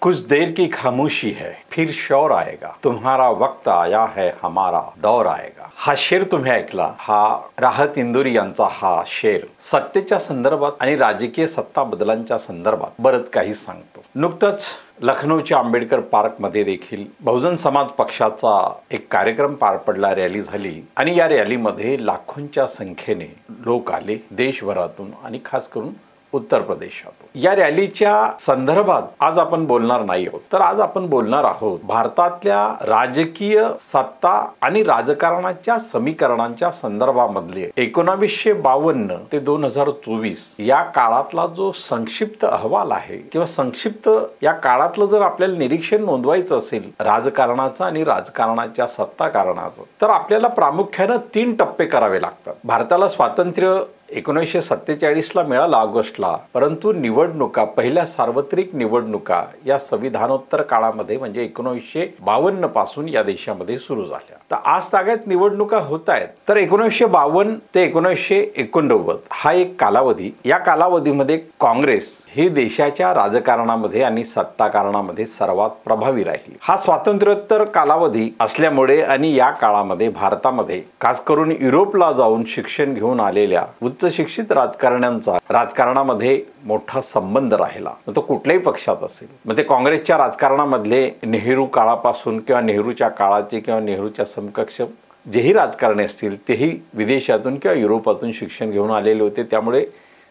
कुछ देर की खामोशी है, फिर शोर आएगा, तुम्हारा वक्त आया है, हमारा दौर आएगा। हा शेर तुम्ही ऐकला, हा राहत इंदुरी यांचा हा शेर सत्तेच्या संदर्भात आणि राजकीय सत्ता बदलांच्या संदर्भात बरंच काही सांगतो। नुकतंच लखनौच्या आंबेडकर पार्कमध्ये देखील बहुजन समाज पक्षाचा एक कार्यक्रम पार पडला, रॅली झाली आणि या रॅलीमध्ये लाखोंच्या संख्येने लोक आले देशभरातून आणि खास करून उत्तर प्रदेशातून। या रॅलीच्या संदर्भात आज आपण बोलणार नाही आहोत, तर आज आपण बोलणार आहोत भारतातल्या राजकीय सत्ता आणि राजकारणाच्या समीकरणांच्या संदर्भामधले 1952 ते 2024 या काळातला जो संक्षिप्त अहवाल आहे किंवा संक्षिप्त या काळातलं जर आपल्याला निरीक्षण नोंदवायचं असेल राजकारणाचं आणि राजकारणाच्या सत्ताकारणाचं, तर आपल्याला प्रामुख्याने 3 टप्पे करावे लागतात। भारताला स्वातंत्र्य 1947ला मिळाला ऑगस्टला, परंतु निवडणुका पहिल्या सार्वत्रिक निवडणुका या संविधानोत्तर काळामध्ये म्हणजे 1952 पासून या देशामध्ये सुरू झाल्या। तर आज तागायत निवडणुका होत आहेत। तर 1952 ते 1989 हा एक कालावधी, या कालावधीमध्ये काँग्रेस ही देशाच्या राजकारणामध्ये आणि सत्ताकारणामध्ये सर्वात प्रभावी राहिली। हा स्वातंत्र्योत्तर कालावधी असल्यामुळे आणि या काळामध्ये भारतामध्ये खास करून युरोपला जाऊन शिक्षण घेऊन आलेल्या उच्च शिक्षित राजकारण्यांचा राजकारणामध्ये मोठा संबंध राहिला, मग तो कुठल्याही पक्षात असेल। मग ते काँग्रेसच्या राजकारणामधले नेहरू काळापासून किंवा नेहरूच्या काळाचे किंवा नेहरूच्या समकक्ष जेही राजकारणी असतील तेही विदेशातून किंवा युरोपातून शिक्षण घेऊन आलेले होते। त्यामुळे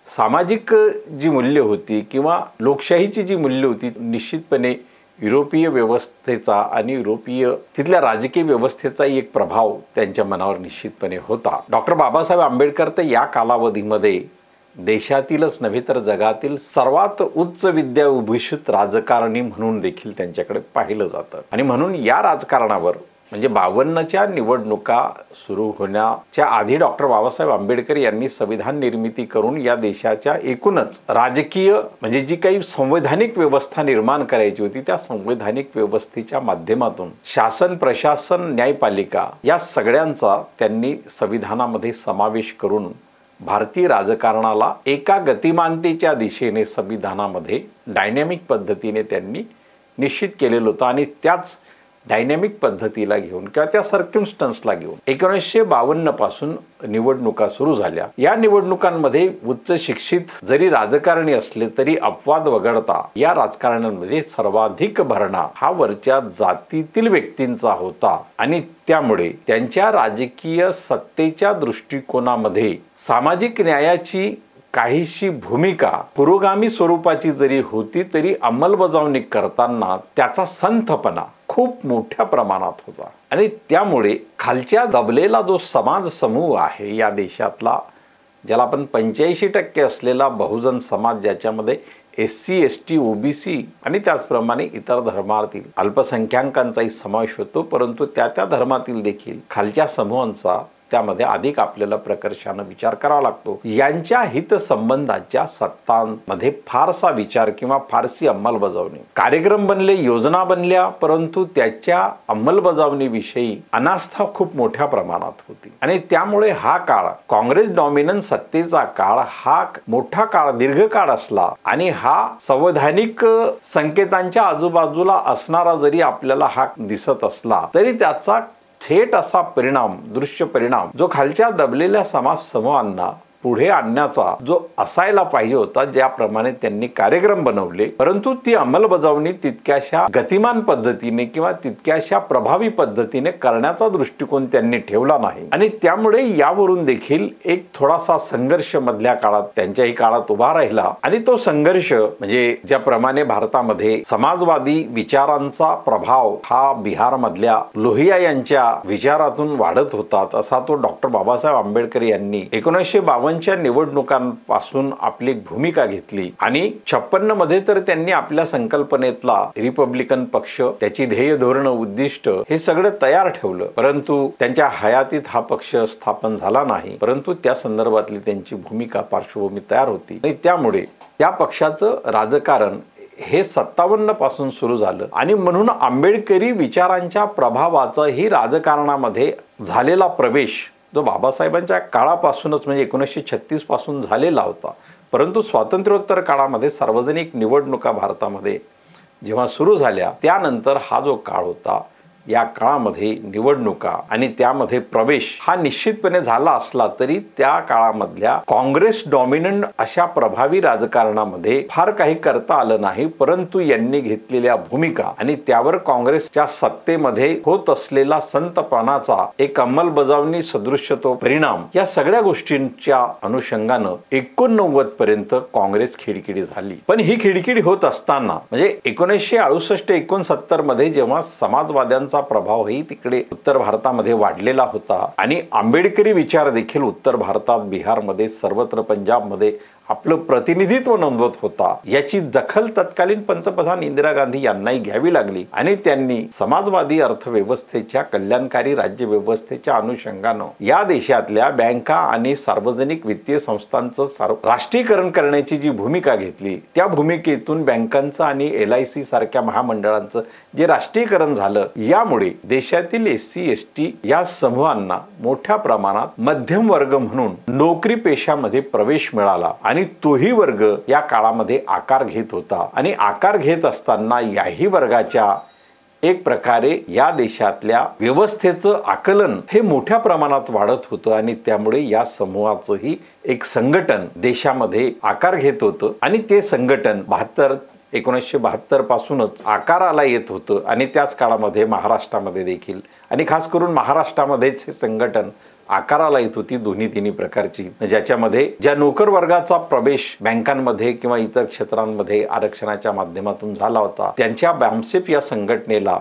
सामाजिक जी मूल्य होती किंवा लोकशाहीची जी मूल्य होती निश्चितपणे युरोपीय व्यवस्थेचा आणि युरोपीय तिथल्या राजकीय व्यवस्थेचा एक प्रभाव त्यांच्या मनावर निश्चितपणे होता। डॉक्टर बाबासाहेब आंबेडकर तर या कालावधीमध्ये देशातीलच नव्हे तर जगातील सर्वात उच्च विद्याभूषित राजकारणी म्हणून देखील त्यांच्याकडे पाहिलं जातं आणि म्हणून या राजकारणावर म्हणजे 52च्या निवडणुका सुरू होण्याच्या आधी डॉक्टर बाबासाहेब आंबेडकर यांनी संविधान निर्मिती करून या देशाच्या एकूणच राजकीय म्हणजे जी काही संवैधानिक व्यवस्था निर्माण करायची होती त्या संवैधानिक व्यवस्थेच्या माध्यमातून शासन, प्रशासन, न्यायपालिका या सगळ्यांचा त्यांनी संविधानामध्ये समावेश करून भारतीय राजकारणाला एका गतिमानतेच्या दिशेने संविधानामध्ये डायनॅमिक पद्धतीने त्यांनी निश्चित केलेलं होतं आणि त्याच डायनॅमिक पद्धतीला घेऊन किंवा त्या सर्कमस्टन्सला घेऊन 1952 पासून निवडणुका सुरू झाल्या। या निवडणुकांमध्ये उच्च शिक्षित जरी राजकारणी असले तरी अपवाद वगळता या राजकारण्यांमध्ये सर्वाधिक भरणा हा वरच्या जातीतील व्यक्तींचा होता आणि त्यामुळे त्यांच्या राजकीय सत्तेच्या दृष्टिकोनामध्ये सामाजिक न्यायाची काहीशी भूमिका पुरोगामी स्वरूपाची जरी होती तरी अंमलबजावणी करताना त्याचा संथपणा खूप मोठ्या प्रमाणात होता आणि त्यामुळे खालच्या दबलेला जो समाज समूह आहे या देशातला, ज्याला आपण 85% असलेला बहुजन समाज, ज्याच्यामध्ये SC, ST, OBC आणि त्याचप्रमाणे इतर धर्मातील अल्पसंख्याकांचाही समावेश होतो, परंतु त्या धर्मातील देखील खालच्या समूहांचा त्यामध्ये अधिक आपल्याला प्रकर्षाने विचार करावा लागतो। यांच्या हितसंबंधाच्या सत्तांमध्ये फारसा विचार किंवा फारसी अंमलबजावणी, कार्यक्रम बनले, योजना बनल्या, परंतु त्याच्या अंमलबजावणीविषयी अनास्था खूप मोठ्या प्रमाणात होती आणि त्यामुळे हा काळ काँग्रेस डॉमिनन्स सत्तेचा काळ हा मोठा काळ दीर्घ काळ असला आणि हा संवैधानिक संकेतांच्या आजूबाजूला असणारा जरी आपल्याला हा दिसत असला तरी त्याचा थेट असा परिणाम, दृश्य परिणाम जो खालच्या दबलेल्या समाज समूहांना पुढे आणण्याचा जो असायला पाहिजे होता, ज्याप्रमाणे त्यांनी कार्यक्रम बनवले, परंतु ती अंमलबजावणी तितक्याशा गतिमान पद्धतीने किंवा तितक्याशा प्रभावी पद्धतीने करण्याचा दृष्टिकोन त्यांनी ठेवला नाही आणि त्यामुळे यावरून देखील एक थोडासा संघर्ष मधल्या काळात त्यांच्याही काळात उभा राहिला आणि तो संघर्ष म्हणजे ज्याप्रमाणे भारतामध्ये समाजवादी विचारांचा प्रभाव हा बिहारमधल्या लोहिया यांच्या विचारातून वाढत होता, तसा तो डॉक्टर बाबासाहेब आंबेडकर यांनी 1952 निवडणुकांपासून आपली भूमिका घेतली आणि 56 मध्ये तर त्यांनी आपल्या संकल्पनेतला रिपब्लिकन पक्ष, त्याची ध्येय, धोरण, उद्दिष्ट हे सगळं तयार ठेवलं, परंतु त्यांच्या हयातीत हा पक्ष स्थापन झाला नाही, परंतु त्या संदर्भातली त्यांची भूमिका, पार्श्वभूमी तयार होती आणि त्यामुळे त्या पक्षाचं राजकारण हे 57 पासून सुरू झालं आणि म्हणून आंबेडकरी विचारांच्या प्रभावाचा ही राजकारणामध्ये झालेला प्रवेश जो बाबासाहेबांच्या काळापासूनच म्हणजे 1936 पासून झालेला होता, परंतु स्वातंत्र्योत्तर काळामध्ये सार्वजनिक निवडणुका भारतामध्ये जेव्हा सुरू झाल्या त्यानंतर हा जो काळ होता, या काळामध्ये निवडणुका आणि त्यामध्ये प्रवेश हा निश्चितपणे झाला असला तरी त्या काळामधल्या काँग्रेस डॉमिनंट अशा प्रभावी राजकारणामध्ये फार काही करता आलं नाही, परंतु यांनी घेतलेल्या भूमिका आणि त्यावर काँग्रेसच्या सत्तेमध्ये होत असलेला संतपणाचा एक अंमलबजावणी सदृश्य तो परिणाम, या सगळ्या गोष्टींच्या अनुषंगानं 89 पर्यंत काँग्रेस खिडखिडी झाली. पण ही खिडखिडी होत असताना म्हणजे 1968-69 मध्ये जेव्हा समाजवाद्यांचा प्रभावही तिकडे उत्तर भारतामध्ये वाढलेला होता आणि आंबेडकरी विचार देखील उत्तर भारतात, बिहारमध्ये, सर्वत्र पंजाबमध्ये आपलं प्रतिनिधित्व नोंदवत होता, याची दखल तत्कालीन पंतप्रधान इंदिरा गांधी यांनाही घ्यावी लागली आणि त्यांनी समाजवादी अर्थव्यवस्थेच्या, कल्याणकारी राज्यव्यवस्थेच्या अनुषंगानं या देशातल्या बँका आणि सार्वजनिक वित्तीय संस्थांचं राष्ट्रीयकरण करण्याची जी भूमिका घेतली, त्या भूमिकेतून बँकांचं आणि LIC सारख्या महामंडळांचं जे राष्ट्रीयकरण झालं, यामुळे देशातील SC ST या समूहांना मोठ्या प्रमाणात मध्यम वर्ग म्हणून नोकरी पेशामध्ये प्रवेश मिळाला आणि तोही वर्ग या काळामध्ये आकार घेत होता आणि आकार घेत असताना याही वर्गाच्या एक प्रकारे या देशातल्या व्यवस्थेचं आकलन हे मोठ्या प्रमाणात वाढत होतं आणि त्यामुळे या समूहाचंही एक संघटन देशामध्ये आकार घेत होतं आणि ते संघटन 1972 पासूनच आकाराला येत होतं आणि त्याच काळामध्ये महाराष्ट्रामध्ये देखील आणि खास करून महाराष्ट्रामध्येच हे संघटन आकाराला येत होती, दोन्ही तिन्ही प्रकारची, ज्याच्यामध्ये ज्या नोकर वर्गाचा प्रवेश बँकांमध्ये किंवा इतर क्षेत्रांमध्ये आरक्षणाच्या माध्यमातून झाला होता, त्यांच्या BAMSEP या संघटनेला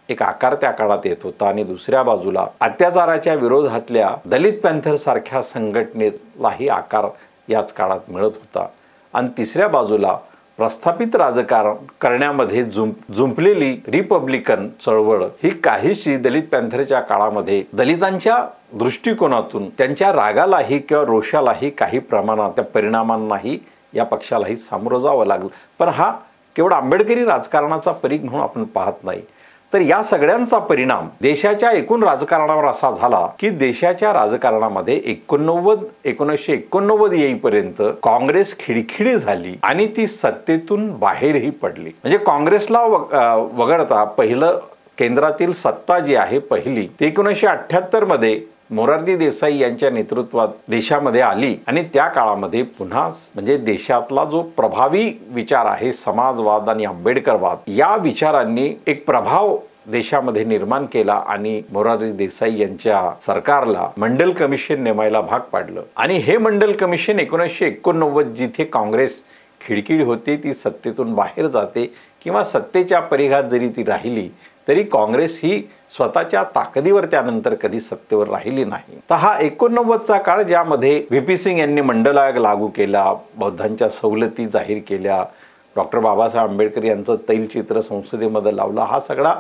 एक आकार त्या काळात येत होता आणि दुसऱ्या बाजूला अत्याचाराच्या विरोधातल्या दलित पॅंथर सारख्या संघटनेलाही आकार याच काळात मिळत होता आणि तिसऱ्या बाजूला प्रस्थापित राजकारण करण्यामध्ये जुंपलेली रिपब्लिकन चळवळ ही काहीशी दलित पॅंथरच्या काळामध्ये दलितांच्या दृष्टिकोनातून त्यांच्या रागालाही किंवा रोषालाही काही प्रमाणात त्या परिणामांनाही या पक्षालाही सामोरं जावं लागलं. पण हा केवळ आंबेडकरी राजकारणाचा परीघ म्हणून आपण पाहत नाही, तर या सगळ्यांचा परिणाम देशाच्या एकूण राजकारणावर असा झाला की देशाच्या राजकारणामध्ये 1989 येईपर्यंत काँग्रेस खिडखिडी झाली आणि ती सत्तेतून बाहेरही पडली. म्हणजे काँग्रेसला वगळता पहिलं केंद्रातील सत्ता जी आहे पहिली ती 1978 मध्ये मोरारजी देसाई यांच्या नेतृत्वात देशामध्ये आली आणि त्या काळामध्ये पुन्हा म्हणजे देशातला जो प्रभावी विचार आहे समाजवाद आणि आंबेडकरवाद, या विचारांनी एक प्रभाव देशामध्ये निर्माण केला आणि मोरारजी देसाई यांच्या सरकारला मंडल कमिशन नेमायला भाग पाडलं आणि हे मंडल कमिशन 1989 जिथे काँग्रेस खिडखिडी होते ती सत्तेतून बाहेर जाते किंवा सत्तेच्या परिघात जरी ती राहिली तरी काँग्रेस ही स्वतःच्या ताकदीवर त्यानंतर कधी सत्तेवर राहिली नाही. तर हा 89चा काळ ज्यामध्ये VP सिंग यांनी मंडल आयोग लागू केला, बौद्धांच्या सवलती जाहीर केल्या, डॉक्टर बाबासाहेब आंबेडकर यांचं तैलचित्र संसदेमध्ये लावलं, हा सगळा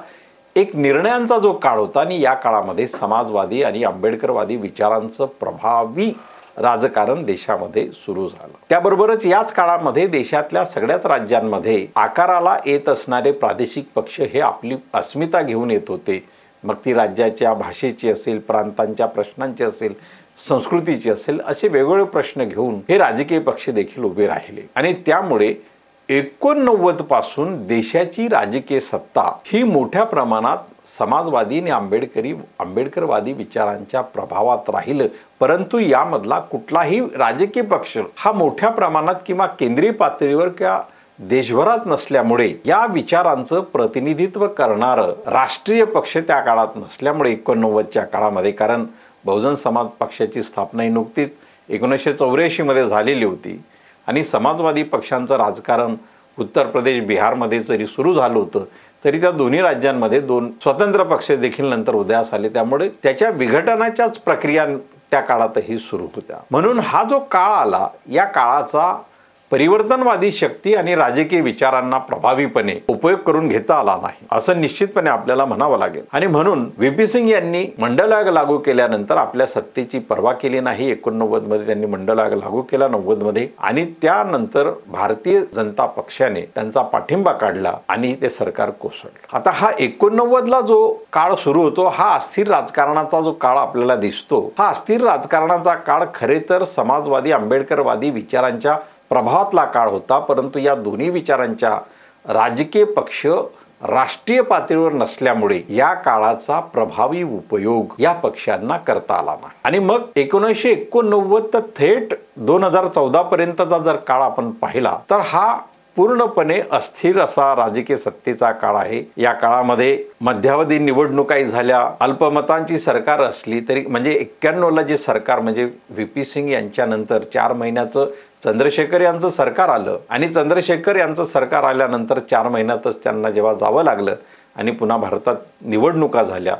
एक निर्णयांचा जो काळ होता आणि या काळामध्ये समाजवादी आणि आंबेडकरवादी विचारांचं प्रभावी राजकारण देशामध्ये सुरू झालं. त्याबरोबरच याच काळामध्ये देशातल्या सगळ्याच राज्यांमध्ये आकाराला येत असणारे प्रादेशिक पक्ष हे आपली अस्मिता घेऊन येत होते. मग ती राज्याच्या भाषेची असेल, प्रांतांच्या प्रश्नांची असेल, संस्कृतीची असेल, असे वेगवेगळे प्रश्न घेऊन हे राजकीय पक्ष देखील उभे राहिले आणि त्यामुळे 89 पासून देशाची राजकीय सत्ता ही मोठ्या प्रमाणात समाजवादी आणि आंबेडकरवादी विचारांच्या प्रभावात राहिलं. परंतु यामधला कुठलाही राजकीय पक्ष हा मोठ्या प्रमाणात किंवा केंद्रीय पातळीवर किंवा देशभरात नसल्यामुळे या विचारांचं प्रतिनिधित्व करणारं राष्ट्रीय पक्ष त्या काळात नसल्यामुळे 89च्या काळामध्ये, कारण बहुजन समाज पक्षाची स्थापना ही नुकतीच 1984 मध्ये झालेली होती आणि समाजवादी पक्षांचं राजकारण उत्तर प्रदेश, बिहारमध्ये जरी सुरू झालं होतं तरी त्या दोन्ही राज्यांमध्ये 2 स्वतंत्र पक्ष देखील नंतर उदयास आले, त्यामुळे त्याच्या विघटनाच्याच प्रक्रिया त्या काळातही सुरू होत्या. म्हणून हा जो काळ आला, या काळाचा परिवर्तनवादी शक्ती आणि राजकीय विचारांना प्रभावीपणे उपयोग करून घेता आला नाही असं निश्चितपणे आपल्याला म्हणावं लागेल. आणि म्हणून VP सिंग यांनी मंडल आयोग लागू केल्यानंतर आपल्या सत्तेची पर्वा केली नाही. 89 मध्ये त्यांनी मंडल आयोग लागू केला, 90 मध्ये, आणि त्यानंतर भारतीय जनता पक्षाने त्यांचा पाठिंबा काढला आणि ते सरकार कोसळलं. आता हा 89ला जो काळ सुरू होतो हा अस्थिर राजकारणाचा जो काळ आपल्याला दिसतो, हा अस्थिर राजकारणाचा काळ खरे तर समाजवादी आंबेडकरवादी विचारांच्या प्रभावातला काळ होता. परंतु या दोन्ही विचारांच्या राजकीय पक्ष राष्ट्रीय पातळीवर नसल्यामुळे या काळाचा प्रभावी उपयोग या पक्षांना करता आला नाही। आणि मग 1989 तर थेट 2014 पर्यंतचा जर काळ आपण पाहिला तर हा पूर्णपणे अस्थिर असा राजकीय सत्तेचा काळ आहे। या काळामध्ये मध्यावधी निवडणुकाही झाल्या, अल्पमतांची सरकार असली तरी म्हणजे 91ला जे सरकार म्हणजे व्ही.पी. सिंग यांच्यानंतर 4 महिन्याचं चंद्रशेखर यांचं सरकार आलं आणि चंद्रशेखर यांचं सरकार आल्यानंतर 4 महिन्यातच त्यांना जेव्हा जावं लागलं आणि पुन्हा भारतात निवडणुका झाल्या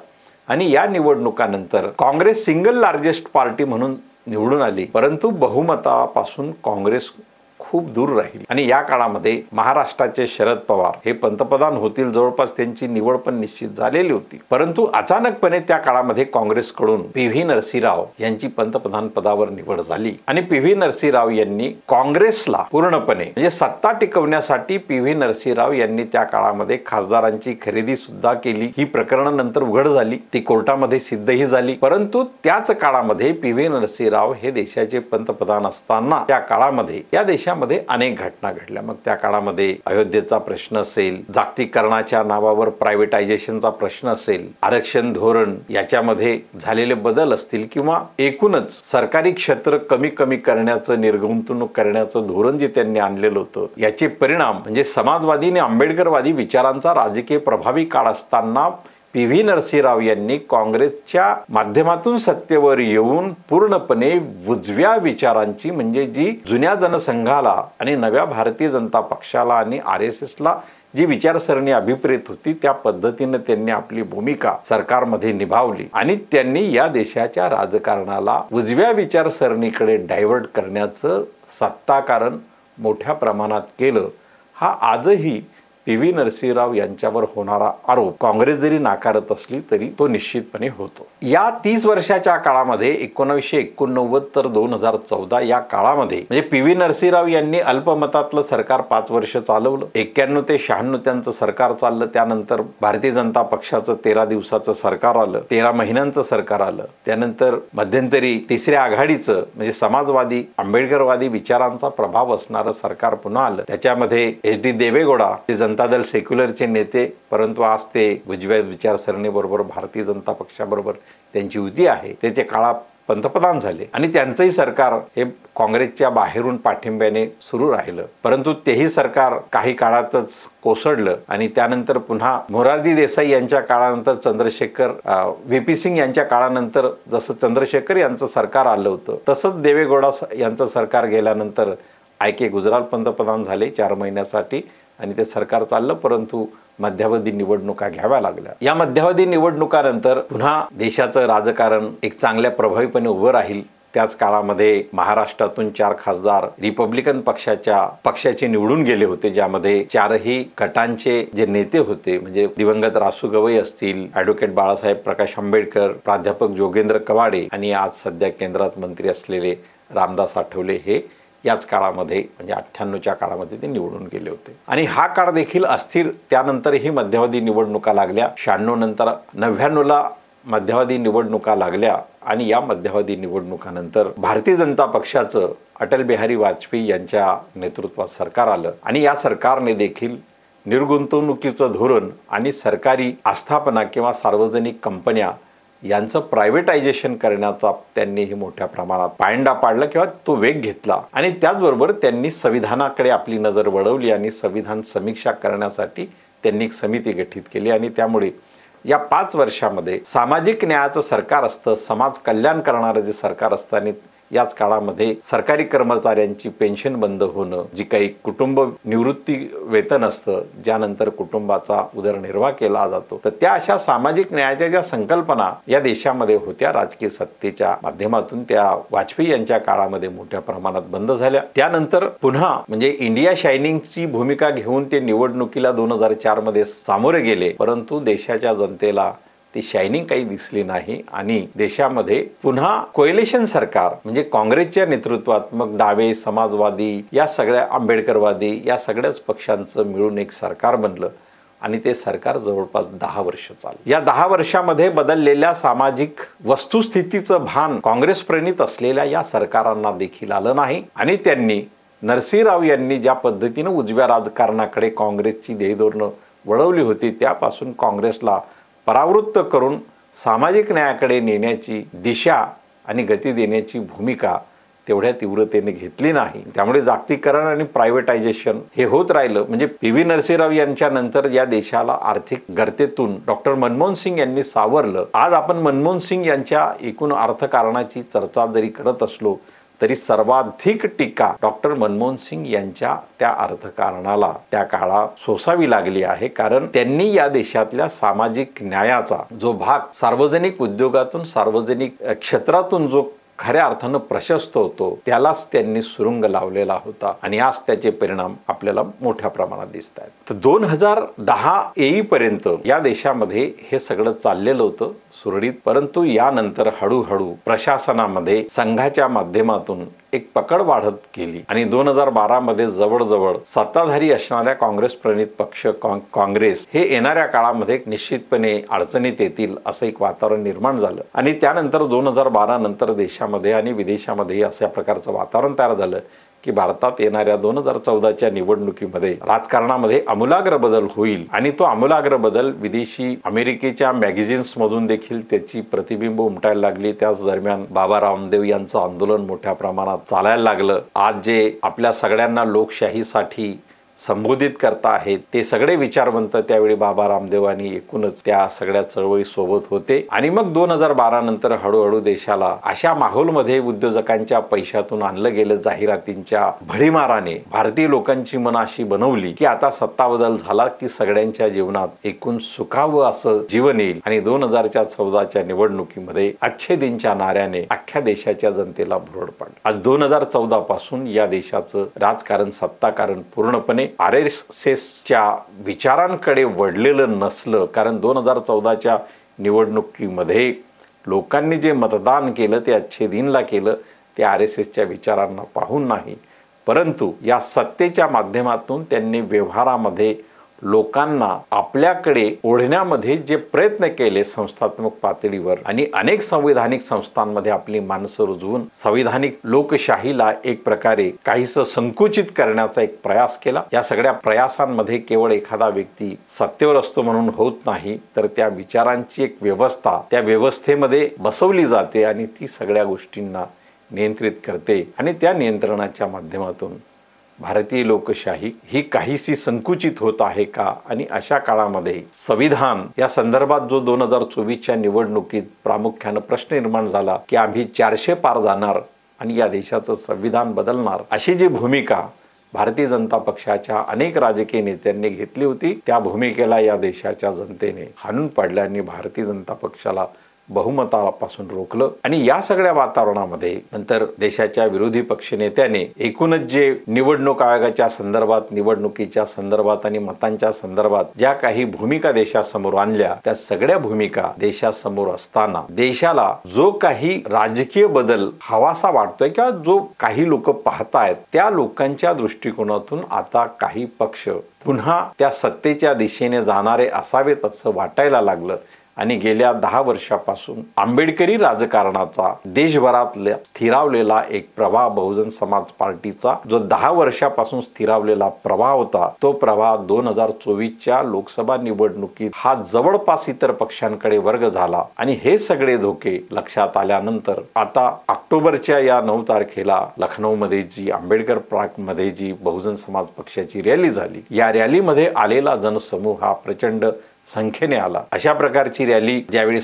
आणि या निवडणुकानंतर काँग्रेस सिंगल लार्जेस्ट पार्टी म्हणून निवडून आली, परंतु बहुमतापासून काँग्रेस खूप दूर राहील। आणि या काळामध्ये महाराष्ट्राचे शरद पवार हे पंतप्रधान होतील, जवळपास त्यांची निवड पण निश्चित झालेली होती, परंतु अचानकपणे त्या काळामध्ये काँग्रेसकडून पी.व्ही. नरसिंहराव यांची पंतप्रधान पदावर निवड झाली आणि पी.व्ही. नरसिंहराव यांनी काँग्रेसला पूर्णपणे म्हणजे सत्ता टिकवण्यासाठी पी.व्ही. नरसिंहराव यांनी त्या काळामध्ये खासदारांची खरेदी सुद्धा केली। ही प्रकरण नंतर उघड झाली, ती कोर्टामध्ये सिद्धही झाली, परंतु त्याच काळामध्ये पी.व्ही. नरसिंहराव हे देशाचे पंतप्रधान असताना त्या काळामध्ये या देशामध्ये अनेक घटना घडल्या। मग त्या काळामध्ये अयोध्येचा प्रश्न असेल, जागतिकीकरणाच्या नावावर प्रायव्हेटायझेशनचा प्रश्न असेल, आरक्षण धोरण याच्यामध्ये झालेले बदल असतील किंवा एकूणच सरकारी क्षेत्र कमी करण्याचं, निर्गुंतवणूक करण्याचं धोरण जे त्यांनी आणलेलं होतं, याचे परिणाम म्हणजे समाजवादी आणि आंबेडकरवादी विचारांचा राजकीय प्रभावी काळ असताना पी.व्ही. नरसिंहराव यांनी काँग्रेसच्या माध्यमातून सत्तेवर येऊन पूर्णपणे उजव्या विचारांची म्हणजे जी जुन्या जनसंघाला आणि नव्या भारतीय जनता पक्षाला आणि RSSला जी विचारसरणी अभिप्रेत होती त्या पद्धतीने त्यांनी आपली भूमिका सरकारमध्ये निभावली आणि त्यांनी या देशाच्या राजकारणाला उजव्या विचारसरणीकडे डायव्हर्ट करण्याचं सत्ताकारण मोठ्या प्रमाणात केलं। हा आजही पी.व्ही. नरसिंहराव यांच्यावर होणारा आरोप काँग्रेस जरी नाकारत असली तरी तो निश्चितपणे होतो। या 30 वर्षाच्या काळामध्ये 1989 तर 2014 या काळामध्ये म्हणजे पी.व्ही. नरसिंहराव यांनी अल्पमतातलं सरकार 5 वर्ष चालवलं। 91 ते 96 त्यांचं सरकार चाललं, त्यानंतर भारतीय जनता पक्षाचं 13 दिवसाचं सरकार आलं, 13 महिन्यांचं सरकार आलं, त्यानंतर मध्यंतरी तिसऱ्या आघाडीचं म्हणजे समाजवादी आंबेडकरवादी विचारांचा प्रभाव असणारं सरकार पुन्हा आलं। त्याच्यामध्ये एच.डी. देवेगौडा जनता दल सेक्युलरचे नेते, परंतु आज ते उजव्या विचारसरणीबरोबर भारतीय जनता पक्षाबरोबर त्यांची युती आहे, ते काळात पंतप्रधान झाले आणि त्यांचंही सरकार हे काँग्रेसच्या बाहेरून पाठिंब्याने सुरू राहिलं, परंतु तेही सरकार काही काळातच कोसळलं आणि त्यानंतर पुन्हा मोरारजी देसाई यांच्या काळानंतर चंद्रशेखर व्ही.पी. सिंग यांच्या काळानंतर जसं चंद्रशेखर यांचं सरकार आलं होतं तसंच देवेगौडा यांचं सरकार गेल्यानंतर आय.के. गुजराल पंतप्रधान झाले 4 महिन्यासाठी आणि ते सरकार चाललं, परंतु मध्यावधी निवडणुका घ्याव्या लागल्या। या मध्यावधी निवडणुकानंतर पुन्हा देशाचं राजकारण एक चांगल्या प्रभावीपणे उभं राहील। त्याच काळामध्ये महाराष्ट्रातून 4 खासदार रिपब्लिकन पक्षाचे निवडून गेले होते, ज्यामध्ये 4ही गटांचे जे नेते होते म्हणजे दिवंगत रासू गवई असतील, ॲडव्होकेट बाळासाहेब प्रकाश आंबेडकर, प्राध्यापक जोगेंद्र कवाडे आणि आज सध्या केंद्रात मंत्री असलेले रामदास आठवले हे याच काळामध्ये म्हणजे 98च्या काळामध्ये ते निवडून गेले होते। आणि हा काळ देखील अस्थिर, त्यानंतरही मध्यावधी निवडणुका लागल्या। 96 नंतर 99ला मध्यावधी निवडणुका लागल्या आणि या मध्यावधी निवडणुकानंतर भारतीय जनता पक्षाचं अटल बिहारी वाजपेयी यांच्या नेतृत्वात सरकार आलं आणि या सरकारने देखील निर्गुंतवणुकीचं धोरण आणि सरकारी आस्थापना किंवा सार्वजनिक कंपन्या यांचं प्रायव्हेटायझेशन करण्याचा त्यांनीही मोठ्या प्रमाणात पायंडा पाडला किंवा तो वेग घेतला आणि त्याचबरोबर त्यांनी संविधानाकडे आपली नजर वळवली आणि संविधान समीक्षा करण्यासाठी त्यांनी एक समिती गठीत केली आणि त्यामुळे या 5 वर्षामध्ये सामाजिक न्यायाचं सरकार असतं, समाज कल्याण करणारं जे सरकार असतं आणि याच काळामध्ये सरकारी कर्मचाऱ्यांची पेन्शन बंद होणं, जी काही कुटुंब निवृत्ती वेतन असतं ज्यानंतर कुटुंबाचा उदरनिर्वाह केला जातो, तर त्या अशा सामाजिक न्यायाच्या ज्या संकल्पना या देशामध्ये होत्या राजकीय सत्तेच्या माध्यमातून त्या वाजपेयी यांच्या काळामध्ये मोठ्या प्रमाणात बंद झाल्या। त्यानंतर पुन्हा म्हणजे इंडिया शायनिंगची भूमिका घेऊन ते निवडणुकीला 2004 मध्ये सामोरे गेले, परंतु देशाच्या जनतेला ती शायनिंग काही दिसली नाही आणि देशामध्ये पुन्हा कोएलिशन सरकार म्हणजे काँग्रेसच्या नेतृत्वात मग डावे, समाजवादी या सगळ्या आंबेडकरवादी या सगळ्याच पक्षांचं मिळून एक सरकार बनलं आणि ते सरकार जवळपास 10 वर्ष चाललं। या 10 वर्षामध्ये बदललेल्या सामाजिक वस्तुस्थितीचं भान काँग्रेस प्रणित असलेल्या या सरकारांना देखील आलं नाही आणि त्यांनी नरसिंह राव यांनी ज्या पद्धतीने उजव्या राजकारणाकडे काँग्रेसची ध्येयधोरणं वळवली होती त्यापासून काँग्रेसला परावृत्त करून सामाजिक न्यायाकडे नेण्याची दिशा आणि गती देण्याची भूमिका तेवढ्या तीव्रतेने घेतली नाही। त्यामुळे जागतिकीकरण आणि प्रायव्हेटायझेशन हे होत राहिलं। म्हणजे पी.व्ही. नरसिंहराव यांच्या नंतर या देशाला आर्थिक गर्तेतून डॉक्टर मनमोहन सिंग यांनी सावरलं। आज आपण मनमोहन सिंग यांच्या एकूण अर्थकारणाची चर्चा जरी करत असलो तरी सर्वाधिक टीका डॉक्टर मनमोहन सिंग यांच्या त्या अर्थकारणाला त्या काळात सोसावी लागली आहे, कारण त्यांनी या देशातल्या सामाजिक न्यायाचा जो भाग सार्वजनिक उद्योगातून सार्वजनिक क्षेत्रातून जो खऱ्या अर्थानं प्रशस्त होतो त्यालाच त्यांनी सुरुंग लावलेला होता आणि आज त्याचे परिणाम आपल्याला मोठ्या प्रमाणात दिसत आहेत। तर 2010 येईपर्यंत या देशामध्ये हे सगळं चाललेलं होतं सुरळीत, परंतु यानंतर हळूहळू प्रशासनामध्ये संघाच्या माध्यमातून एक पकड वाढत गेली आणि 2012 मध्ये जवळजवळ सत्ताधारी असणाऱ्या काँग्रेस प्रणित पक्ष काँग्रेस हे येणाऱ्या काळामध्ये निश्चितपणे अडचणीत येतील असं एक वातावरण निर्माण झालं आणि त्यानंतर 2012 नंतर देशामध्ये आणि विदेशामध्ये अशा प्रकारचं वातावरण तयार झालं की भारतात येणाऱ्या 2014च्या निवडणुकीमध्ये राजकारणामध्ये आमूलाग्र बदल होईल आणि तो आमूलाग्र बदल विदेशी अमेरिकेच्या मॅगझिन्स मधून देखील त्याची प्रतिबिंब उमटायला लागली। त्याच दरम्यान बाबा रामदेव यांचं आंदोलन मोठ्या प्रमाणात चालायला लागलं। आज जे आपल्या सगळ्यांना लोकशाहीसाठी संबोधित करता आहेत ते सगळे विचारवंत त्यावेळी बाबा रामदेव आणि एकूणच त्या सगळ्या चळवळी सोबत होते आणि मग 2012 नंतर हळूहळू देशाला अशा माहोलमध्ये उद्योजकांच्या पैशातून आणलं गेलं, जाहिरातींच्या भडीमाराने भारतीय लोकांची मनं अशी बनवली की आता सत्ता बदल झाला की सगळ्यांच्या जीवनात एकूण सुखावं असं जीवन येईल आणि 2014च्या निवडणुकीमध्ये अच्छे दिनच्या नाऱ्याने अख्ख्या देशाच्या जनतेला भुरळ पाडली। आज 2014 पासून या देशाचं राजकारण सत्ताकारण पूर्णपणे RSSच्या विचारांकडे वळलेलं नसलं, कारण 2014च्या निवडणुकीमध्ये लोकांनी जे मतदान केलं ते अच्छे दिनला केलं, ते RSSच्या विचारांना पाहून नाही, परंतु या सत्तेच्या माध्यमातून त्यांनी व्यवहारामध्ये लोकांना आपल्याकडे ओढण्यामध्ये जे प्रयत्न केले संस्थात्मक पातळीवर आणि अनेक संवैधानिक संस्थांमध्ये आपली माणसं रुजवून संवैधानिक लोकशाहीला एक प्रकारे काहीसं संकुचित करण्याचा एक प्रयास केला। या सगळ्या प्रयासांमध्ये केवळ एखादा व्यक्ती सत्तेवर असतो म्हणून होत नाही, तर त्या विचारांची एक व्यवस्था त्या व्यवस्थेमध्ये बसवली जाते आणि ती सगळ्या गोष्टींना नियंत्रित करते आणि त्या नियंत्रणाच्या माध्यमातून भारतीय लोकशाही ही काहीशी संकुचित होत आहे का। आणि अशा काळामध्ये संविधान या संदर्भात जो 2024च्या निवडणुकीत प्रामुख्याने प्रश्न निर्माण झाला की आम्ही 400 पार जाणार आणि या देशाचं संविधान बदलणार, अशी जी भूमिका भारतीय जनता पक्षाच्या अनेक राजकीय नेत्यांनी घेतली होती, त्या भूमिकेला या देशाच्या जनतेने हाणून पाडलं आणि भारतीय जनता पक्षाला बहुमतापासून रोखलं। आणि या सगळ्या वातावरणामध्ये नंतर देशाच्या विरोधी पक्षनेत्याने एकूणच जे निवडणूक आयोगाच्या संदर्भात, निवडणुकीच्या संदर्भात आणि मतांच्या संदर्भात ज्या काही भूमिका देशासमोर आणल्या, त्या सगळ्या भूमिका देशासमोर असताना देशाला जो काही राजकीय बदल हवासा वाटतोय किंवा जो काही लोक पाहतायत, त्या लोकांच्या दृष्टिकोनातून आता काही पक्ष पुन्हा त्या सत्तेच्या दिशेने जाणारे असावेत असं वाटायला लागलं आणि गेल्या 10 वर्षापासून आंबेडकरी राजकारणाचा देशभरात स्थिरावलेला एक प्रवाह, बहुजन समाज पार्टीचा जो 10 वर्षापासून स्थिरावलेला प्रवाह होता, तो प्रवाह 2024च्या लोकसभा निवडणुकीत हा जवळपास इतर पक्षांकडे वर्ग झाला आणि हे सगळे धोके लक्षात आल्यानंतर आता ऑक्टोबरच्या या 9 तारखेला लखनौमध्ये जी आंबेडकर पार्क मध्ये जी बहुजन समाज पक्षाची रॅली झाली, या रॅलीमध्ये आलेला जनसमूह हा प्रचंड संख्येने आला। अशा प्रकारची रॅली ज्यावेळी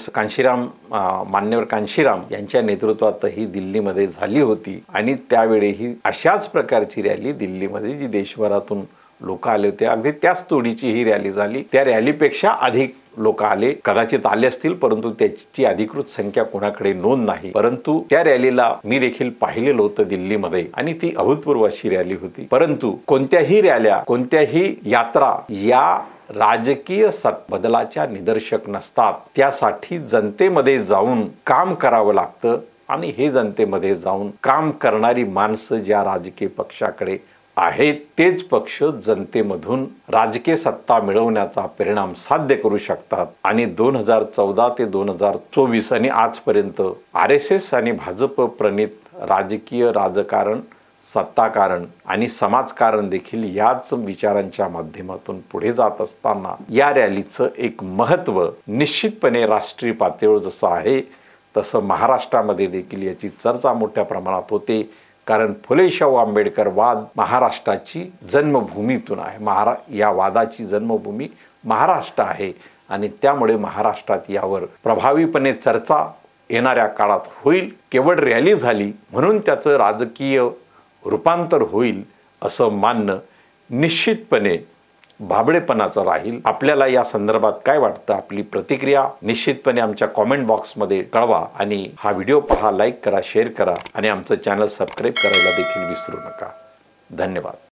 मान्यवर कांशीराम यांच्या नेतृत्वातही दिल्लीमध्ये झाली होती आणि त्यावेळी ही अशाच प्रकारची रॅली दिल्लीमध्ये जी देशभरातून लोक आले होते, अगदी त्याच तोडीची ही रॅली झाली। त्या रॅलीपेक्षा अधिक लोक आले, कदाचित आले असतील, परंतु त्याची अधिकृत संख्या कोणाकडे नोंद नाही। परंतु त्या रॅलीला मी देखील पाहिलेलं होतं दिल्लीमध्ये आणि ती अभूतपूर्व अशी रॅली होती। परंतु कोणत्याही रॅल्या, कोणत्याही यात्रा या राजकीय बदलाच्या निदर्शक नसतात, त्यासाठी जनतेमध्ये जाऊन काम करावं लागतं आणि हे जनतेमध्ये जाऊन काम करणारी माणसं ज्या राजकीय पक्षाकडे आहेत, तेच पक्ष जनतेमधून राजकीय सत्ता मिळवण्याचा परिणाम साध्य करू शकतात। आणि 2014 ते 2024 आणि आजपर्यंत RSS आणि भाजप प्रणित राजकीय राजकारण सत्ताकारण आणि समाजकारण देखील याच विचारांच्या माध्यमातून पुढे जात असताना या रॅलीचं एक महत्त्व निश्चितपणे राष्ट्रीय पातळीवर जसं आहे तसं महाराष्ट्रामध्ये देखील याची चर्चा मोठ्या प्रमाणात होते. कारण फुले शाहू आंबेडकर वाद महाराष्ट्राची जन्मभूमीतून आहे. या वादाची जन्मभूमी महाराष्ट्र आहे आणि त्यामुळे महाराष्ट्रात यावर प्रभावीपणे चर्चा येणाऱ्या काळात होईल. केवळ रॅली झाली म्हणून त्याचं राजकीय रूपांतर होईल असं मानणं निश्चितपणे भाबडेपणाचं राहील. आपल्याला या संदर्भात काय वाटतं? आपली प्रतिक्रिया निश्चितपणे आमच्या कॉमेंट बॉक्समध्ये कळवा आणि हा व्हिडिओ पहा, लाईक करा, शेअर करा आणि आमचं चॅनल सबस्क्राईब करायला देखील विसरू नका. धन्यवाद.